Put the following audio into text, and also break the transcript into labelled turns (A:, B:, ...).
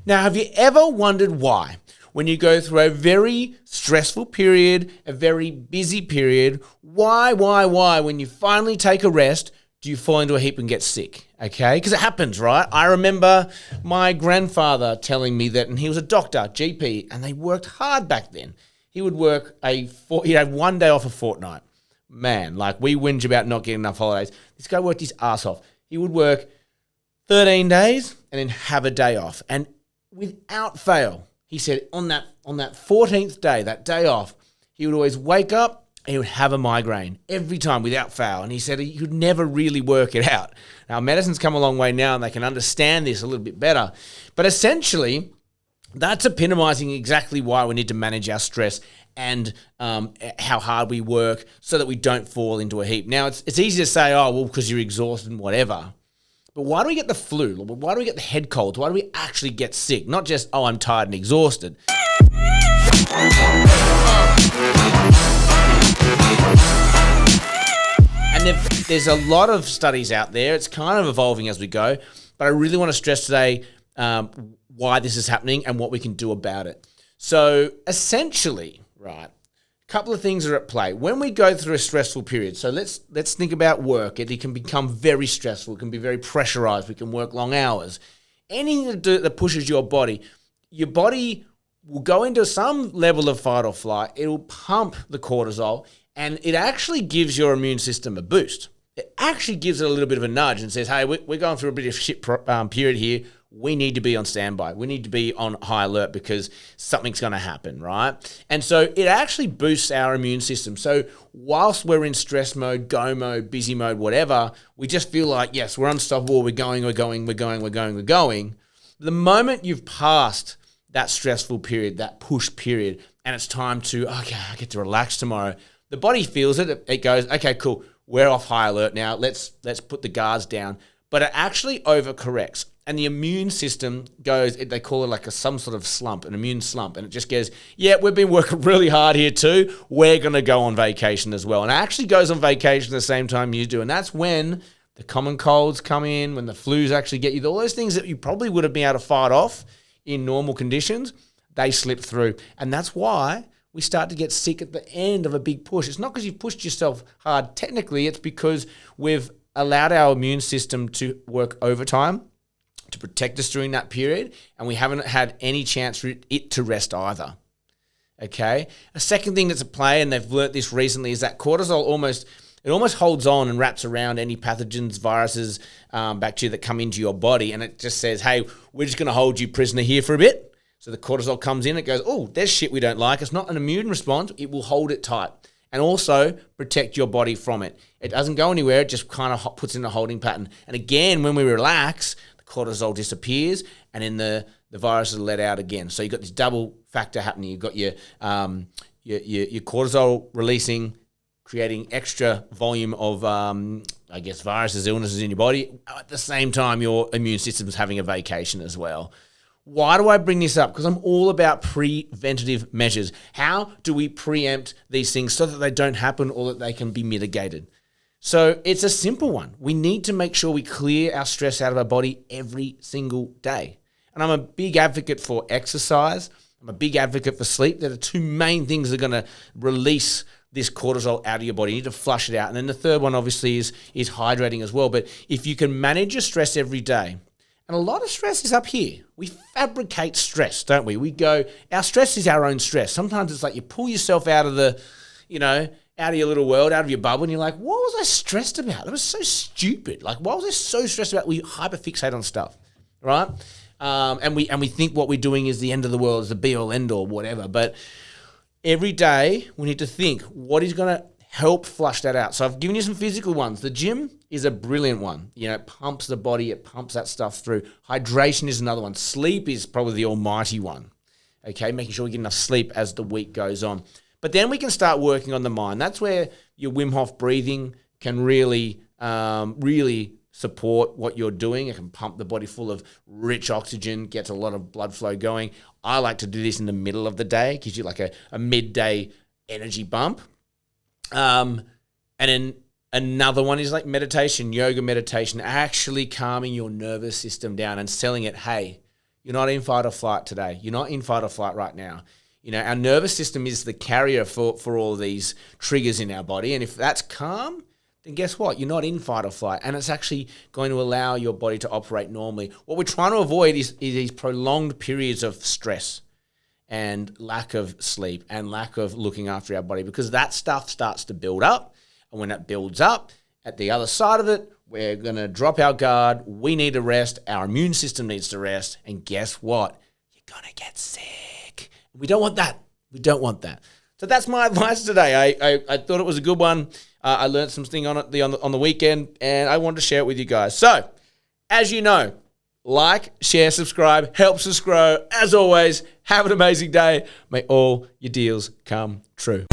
A: Now, have you ever wondered why, when you go through a very stressful period, a very busy period, why, when you finally take a rest, do you fall into a heap and get sick? Okay, because it happens, right? I remember my grandfather telling me that, and he was a doctor, GP, and they worked hard back then. He would work he'd have 1 day off a fortnight. Man, like we whinge about not getting enough holidays. This guy worked his ass off. He would work 13 days and then have a day off. And without fail, he said on that 14th day, that day off, he would always wake up and he would have a migraine every time without fail. And he said he could never really work it out. Now, medicine's come a long way now and they can understand this a little bit better. But essentially, that's epitomizing exactly why we need to manage our stress and how hard we work so that we don't fall into a heap. Now, it's easy to say, oh, well, because you're exhausted and whatever. But why do we get the flu? Why do we get the head colds? Why do we actually get sick? Not just, oh, I'm tired and exhausted. And there's a lot of studies out there. It's kind of evolving as we go. But I really want to stress today why this is happening and what we can do about it. So essentially, right, a couple of things are at play. When we go through a stressful period, so let's think about work. It can become very stressful. It can be very pressurized. We can work long hours. Anything that pushes your body will go into some level of fight or flight. It will pump the cortisol, and it actually gives your immune system a boost. It actually gives it a little bit of a nudge and says, hey, we're going through a bit of shit period here. We need to be on standby. We need to be on high alert because something's going to happen, right? And so it actually boosts our immune system. So whilst we're in stress mode, go mode, busy mode, whatever, we just feel like, yes, we're unstoppable. We're going. The moment you've passed that stressful period, that push period, and it's time to, okay, I get to relax tomorrow, the body feels it. It goes, okay, cool. We're off high alert now. Let's put the guards down. But it actually overcorrects. And the immune system goes, they call it like some sort of slump, an immune slump. And it just goes, yeah, we've been working really hard here too. We're going to go on vacation as well. And it actually goes on vacation at the same time you do. And that's when the common colds come in, when the flus actually get you. All those things that you probably would have been able to fight off in normal conditions, they slip through. And that's why we start to get sick at the end of a big push. It's not because you've pushed yourself hard. Technically, it's because we've allowed our immune system to work overtime to protect us during that period, and we haven't had any chance for it to rest either. Okay? A second thing that's at play, and they've learnt this recently, is that cortisol almost holds on and wraps around any pathogens, viruses, bacteria that come into your body, and it just says, hey, we're just going to hold you prisoner here for a bit. So the cortisol comes in, it goes, oh, there's shit we don't like. It's not an immune response. It will hold it tight and also protect your body from it. It doesn't go anywhere. It just kind of puts in a holding pattern. And again, when we relax, the cortisol disappears and then the viruses are let out again. So you've got this double factor happening. You've got your cortisol releasing, creating extra volume of, viruses, illnesses in your body. At the same time, your immune system's having a vacation as well. Why do I bring this up? Because I'm all about preventative measures. How do we preempt these things so that they don't happen or that they can be mitigated? So it's a simple one. We need to make sure we clear our stress out of our body every single day. And I'm a big advocate for exercise. I'm a big advocate for sleep. They're the two main things that are going to release this cortisol out of your body. You need to flush it out. And then the third one obviously is hydrating as well. But if you can manage your stress every day, and a lot of stress is up here. We fabricate stress, don't we? We go, our stress is our own stress. Sometimes it's like you pull yourself out of out of your little world, out of your bubble, and you're like, what was I stressed about? It was so stupid. Like, why was I so stressed about? We hyperfixate on stuff, right? And we think what we're doing is the end of the world, is the be all end all, whatever. But every day we need to think, what is going to help flush that out? So I've given you some physical ones. The gym is a brilliant one. It pumps the body, it pumps that stuff through. Hydration is another one. Sleep is probably the almighty one. Okay, making sure we get enough sleep as the week goes on. But then we can start working on the mind. That's where your Wim Hof breathing can really support what you're doing. It can pump the body full of rich oxygen, gets a lot of blood flow going. I like to do this in the middle of the day. It gives you like a midday energy bump. And then another one is like meditation, yoga meditation, actually calming your nervous system down and selling it, hey, You're not in fight or flight today. You're not in fight or flight right now. Our nervous system is the carrier for all these triggers in our body. And if that's calm, then guess what? You're not in fight or flight. And it's actually going to allow your body to operate normally. What we're trying to avoid is these prolonged periods of stress and lack of sleep and lack of looking after our body, because that stuff starts to build up. And when it builds up, at the other side of it, we're going to drop our guard. We need to rest. Our immune system needs to rest. And guess what? You're going to get sick. We don't want that. We don't want that. So that's my advice today. I thought it was a good one. I learned something on it on the weekend, and I wanted to share it with you guys. So, as you know, like, share, subscribe, helps us grow. As always, have an amazing day. May all your deals come true.